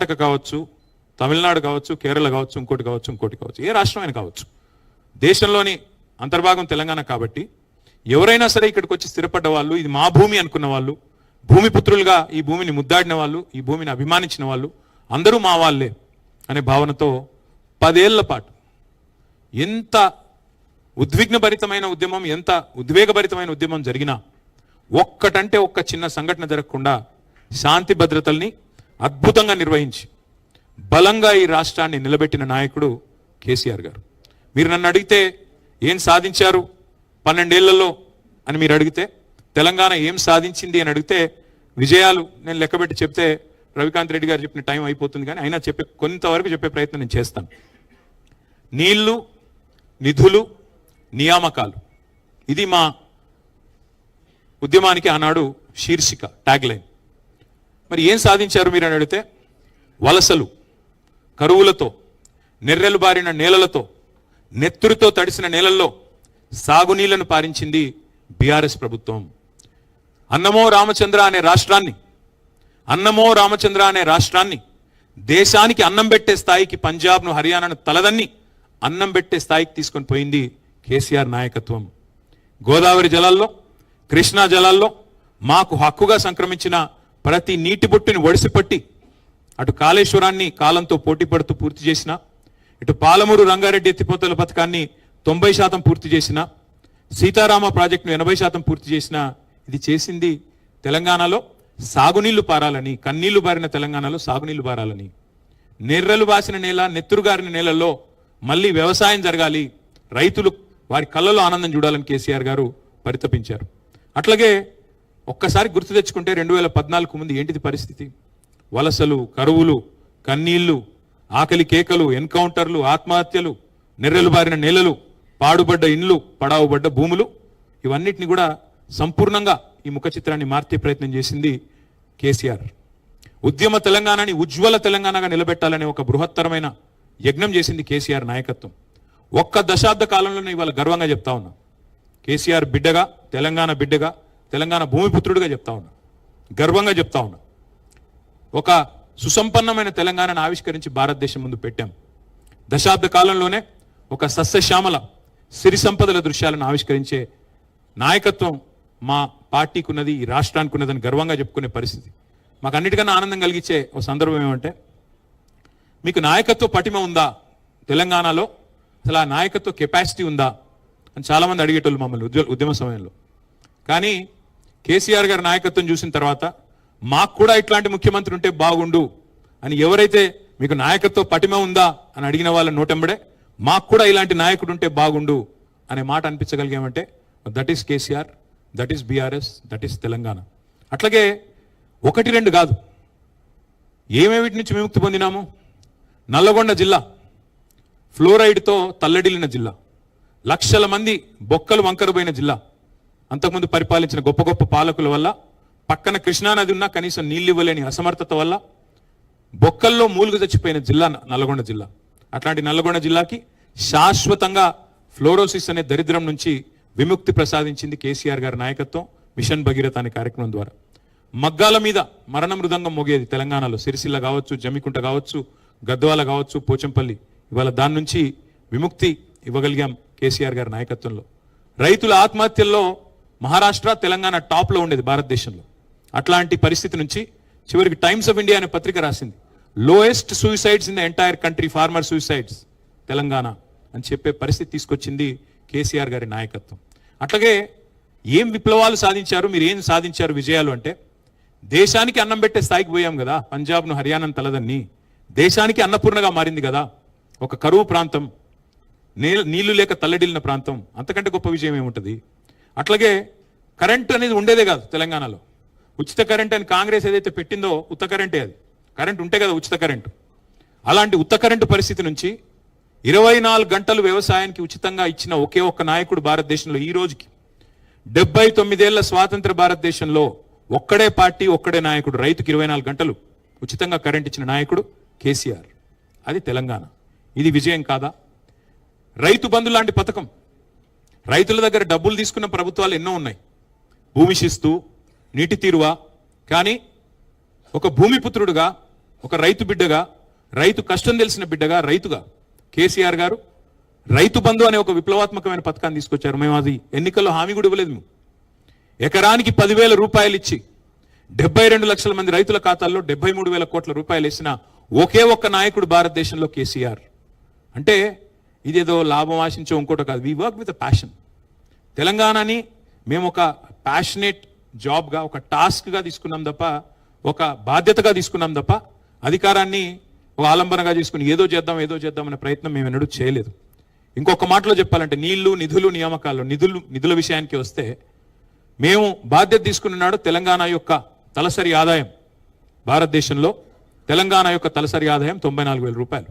కర్ణాటక కావచ్చు, తమిళనాడు కావచ్చు, కేరళ కావచ్చు, ఇంకోటి కావచ్చు, ఏ రాష్ట్రమైనా కావచ్చు, దేశంలోని అంతర్భాగం తెలంగాణ కాబట్టి ఎవరైనా సరే ఇక్కడికి వచ్చి స్థిరపడ్డ వాళ్ళు, ఇది మా భూమి అనుకున్న వాళ్ళు, భూమిపుత్రులుగా ఈ భూమిని ముద్దాడిన వాళ్ళు, ఈ భూమిని అభిమానించిన వాళ్ళు అందరూ మా వాళ్ళే అనే భావనతో 10 ఏళ్ల పాటు ఎంత ఉద్విగ్నభరితమైన ఉద్యమం, ఎంత ఉద్వేగభరితమైన ఉద్యమం జరిగినా ఒక్కటంటే ఒక్క చిన్న సంఘటన జరగకుండా శాంతి భద్రతల్ని అద్భుతంగా నిర్వహించి బలంగా ఈ రాష్ట్రాన్ని నిలబెట్టిన నాయకుడు కేసీఆర్ గారు. మీరు నన్ను అడిగితే ఏం సాధించారు 12 ఏళ్లలో అని మీరు అడిగితే, తెలంగాణ ఏం సాధించింది అని అడిగితే, విజయాలు నేను లెక్కబెట్టి చెప్తే రవికాంత్ రెడ్డి గారు చెప్పిన టైం అయిపోతుంది, కానీ అయినా కొంతవరకు చెప్పే ప్రయత్నం నేను చేస్తాను. నీళ్లు, నిధులు, నియామకాలు, ఇది మా ఉద్యమానికి ఆనాడు శీర్షిక, ట్యాగ్ లైన్. మరి ఏం సాధించారు మీరు అని అడిగితే, వలసలు, కరువులతో, నెర్రెలు బారిన నేలలతో, నెత్తురుతో తడిసిన నేలల్లో సాగునీళ్లను పారించింది బీఆర్ఎస్ ప్రభుత్వం. అన్నమో రామచంద్ర అనే రాష్ట్రాన్ని దేశానికి అన్నం పెట్టే స్థాయికి, పంజాబ్ను, హర్యానాను తలదన్ని అన్నం పెట్టే స్థాయికి తీసుకొని పోయింది కేసీఆర్ నాయకత్వం. గోదావరి జలాల్లో, కృష్ణా జలాల్లో మాకు హక్కుగా సంక్రమించిన ప్రతి నీటి బొట్టుని ఒడిసిపట్టి అటు కాళేశ్వరాన్ని కాలంతో పోటీ పడుతూ పూర్తి చేసిన, ఇటు పాలమూరు రంగారెడ్డి ఎత్తిపోతల పథకాన్ని 90% పూర్తి చేసిన, సీతారామ ప్రాజెక్టును 80% పూర్తి చేసిన, ఇది చేసింది తెలంగాణలో సాగునీళ్లు పారాలని, కన్నీళ్లు బారిన తెలంగాణలో సాగునీళ్లు పారాలని. నెర్రలు బాసిన నేల, నెత్తురుగారిన నేలల్లో మళ్ళీ వ్యవసాయం జరగాలి, రైతులు వారి కళ్ళలో ఆనందం చూడాలని కేసీఆర్ గారు పరితపించారు. అట్లాగే ఒక్కసారి గుర్తు తెచ్చుకుంటే 2014 ముందు ఏంటిది పరిస్థితి? వలసలు, కరువులు, కన్నీళ్లు, ఆకలి కేకలు, ఎన్కౌంటర్లు, ఆత్మహత్యలు, నెర్రెలు బారిన నేలలు, పాడుబడ్డ ఇండ్లు, పడావుబడ్డ భూములు, ఇవన్నిటిని కూడా సంపూర్ణంగా ఈ ముఖ చిత్రాన్ని మార్చే ప్రయత్నం చేసింది కేసీఆర్. ఉద్యమ తెలంగాణని ఉజ్వల తెలంగాణగా నిలబెట్టాలనే ఒక బృహత్తరమైన యజ్ఞం చేసింది కేసీఆర్ నాయకత్వం. ఒక్క దశాబ్ద కాలంలోనే ఇవాళ గర్వంగా చెప్తా ఉన్నా, కేసీఆర్ బిడ్డగా, తెలంగాణ బిడ్డగా, తెలంగాణ భూమిపుత్రుడిగా చెప్తా ఉన్నా, గర్వంగా చెప్తా ఉన్నా. ఒక సుసంపన్నమైన తెలంగాణను ఆవిష్కరించి భారతదేశం ముందు పెట్టాం. దశాబ్ద కాలంలోనే ఒక సస్యశ్యామల సిరి సంపదల దృశ్యాలను ఆవిష్కరించే నాయకత్వం మా పార్టీకి ఉన్నది, ఈ రాష్ట్రానికి ఉన్నదని గర్వంగా చెప్పుకునే పరిస్థితి. మాకు అన్నిటికన్నా ఆనందం కలిగించే ఒక సందర్భం ఏమంటే, మీకు నాయకత్వ పటిమ ఉందా తెలంగాణలో, అసలు ఆ నాయకత్వ కెపాసిటీ ఉందా అని చాలామంది అడిగేటోళ్ళు మమ్మల్ని ఉద్యమ సమయంలో. కానీ కేసీఆర్ గారి నాయకత్వం చూసిన తర్వాత మాకు కూడా ఇట్లాంటి ముఖ్యమంత్రి ఉంటే బాగుండు అని ఎవరైతే మీకు నాయకత్వ పటిమ ఉందా అని అడిగిన వాళ్ళ నోటెంబడే మాకు కూడా ఇలాంటి నాయకుడు ఉంటే బాగుండు అనే మాట అనిపించగలిగామంటే that is KCR, that is BRS, that is Telangana. అట్లాగే 1-2 కాదు, ఏమేమిటి నుంచి విముక్తి పొందినాము? నల్లగొండ జిల్లా ఫ్లోరైడ్తో తల్లడిల్లిన జిల్లా, లక్షల మంది బొక్కలు వంకరపోయిన జిల్లా, అంతకుముందు పరిపాలించిన గొప్ప గొప్ప పాలకుల వల్ల, పక్కన కృష్ణానది ఉన్నా కనీసం నీళ్ళు ఇవ్వలేని అసమర్థత వల్ల బొక్కల్లో మూలుగు చచ్చిపోయిన జిల్లా నల్లగొండ జిల్లా. అట్లాంటి నల్లగొండ జిల్లాకి శాశ్వతంగా ఫ్లోరోసిస్ అనే దరిద్రం నుంచి విముక్తి ప్రసాదించింది కేసీఆర్ గారి నాయకత్వం, మిషన్ భగీరథ అనే కార్యక్రమం ద్వారా. మగ్గాల మీద మరణ మృదంగం మోగేది తెలంగాణలో, సిరిసిల్ల కావచ్చు, జమ్మికుంట కావచ్చు, గద్వాల కావచ్చు, పోచంపల్లి, ఇవాళ దాని నుంచి విముక్తి ఇవ్వగలిగాం కేసీఆర్ గారి నాయకత్వంలో. రైతుల ఆత్మహత్యల్లో మహారాష్ట్ర, తెలంగాణ టాప్లో ఉండేది భారతదేశంలో. అట్లాంటి పరిస్థితి నుంచి చివరికి టైమ్స్ ఆఫ్ ఇండియా అనే పత్రిక రాసింది, lowest suicides in the entire country, farmer suicides Telangana అని చెప్పే పరిస్థితి తీసుకొచ్చింది కేసీఆర్ గారి నాయకత్వం. అట్లాగే ఏం విప్లవాలు సాధించారు, మీరు ఏం సాధించారు విజయాలు అంటే, దేశానికి అన్నం పెట్టే స్థాయికి పోయాం కదా, పంజాబ్ను, హర్యానాను తలదన్ని దేశానికి అన్నపూర్ణగా మారింది కదా. ఒక కరువు ప్రాంతం, నీళ్లు లేక తల్లడిల్లిన ప్రాంతం, అంతకంటే గొప్ప విజయం ఏముంటుంది? అట్లాగే కరెంటు అనేది ఉండేదే కాదు తెలంగాణలో. ఉచిత కరెంట్ అని కాంగ్రెస్ ఏదైతే పెట్టిందో ఉత్త కరెంటే, అది కరెంట్ ఉంటే కదా ఉచిత కరెంటు. అలాంటి ఉత్త కరెంటు పరిస్థితి నుంచి 24 గంటలు వ్యవసాయానికి ఉచితంగా ఇచ్చిన ఒకే ఒక్క నాయకుడు భారతదేశంలో ఈ రోజుకి. 79 ఏళ్ల స్వాతంత్ర భారతదేశంలో ఒక్కడే పార్టీ, ఒక్కడే నాయకుడు, రైతుకి 24 గంటలు ఉచితంగా కరెంట్ ఇచ్చిన నాయకుడు కేసీఆర్. అది తెలంగాణ. ఇది విజయం కాదా? రైతు బంధు లాంటి పథకం, రైతుల దగ్గర డబ్బులు తీసుకున్న ప్రభుత్వాలు ఎన్నో ఉన్నాయి, భూమి శిస్తు, నీటి తీరువ. కానీ ఒక భూమిపుత్రుడుగా ఒక రైతు బిడ్డగా, రైతు కష్టం తెలిసిన బిడ్డగా, రైతుగా కేసీఆర్ గారు రైతు బంధు అనే ఒక విప్లవాత్మకమైన పథకాన్ని తీసుకొచ్చారు. మేము అది ఎన్నికల్లో హామీ కూడా ఇవ్వలేదు. మేము ఎకరానికి 10,000 రూపాయలు ఇచ్చి 72 లక్షల మంది రైతుల ఖాతాల్లో 73,000 కోట్ల రూపాయలు వేసిన ఒకే ఒక్క నాయకుడు భారతదేశంలో కేసీఆర్. అంటే ఇదేదో లాభం ఆశించే ఇంకోటి కాదు. We work with a passion. తెలంగాణని మేము ఒక ప్యాషనేట్ జాబ్గా, ఒక టాస్క్గా తీసుకున్నాం తప్ప, ఒక బాధ్యతగా తీసుకున్నాం తప్ప, అధికారాన్ని ఒక ఆలంబనగా తీసుకుని ఏదో చేద్దాం అనే ప్రయత్నం మేము ఎన్నడూ చేయలేదు. ఇంకొక మాటలో చెప్పాలంటే నీళ్లు, నిధులు, నియామకాలు, నిధుల విషయానికి వస్తే మేము బాధ్యత తీసుకున్నాడు. తెలంగాణ యొక్క తలసరి ఆదాయం, భారతదేశంలో తెలంగాణ యొక్క తలసరి ఆదాయం 94,000 రూపాయలు.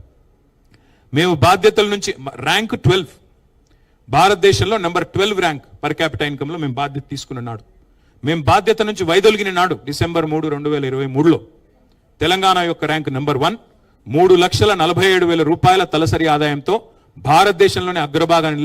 మేము బాధ్యతల నుంచి ర్యాంక్ 12, భారతదేశంలో number 12 rank per capital income లో మేము బాధ్యత తీసుకున్నాడు. మేము బాధ్యత నుంచి వైదొలిగిన నాడు డిసెంబర్ 3, 2023లో తెలంగాణ యొక్క ర్యాంక్ నెంబర్ 1, 3,47,000 రూపాయల తలసరి ఆదాయంతో భారతదేశంలోనే అగ్రభాగాన్ని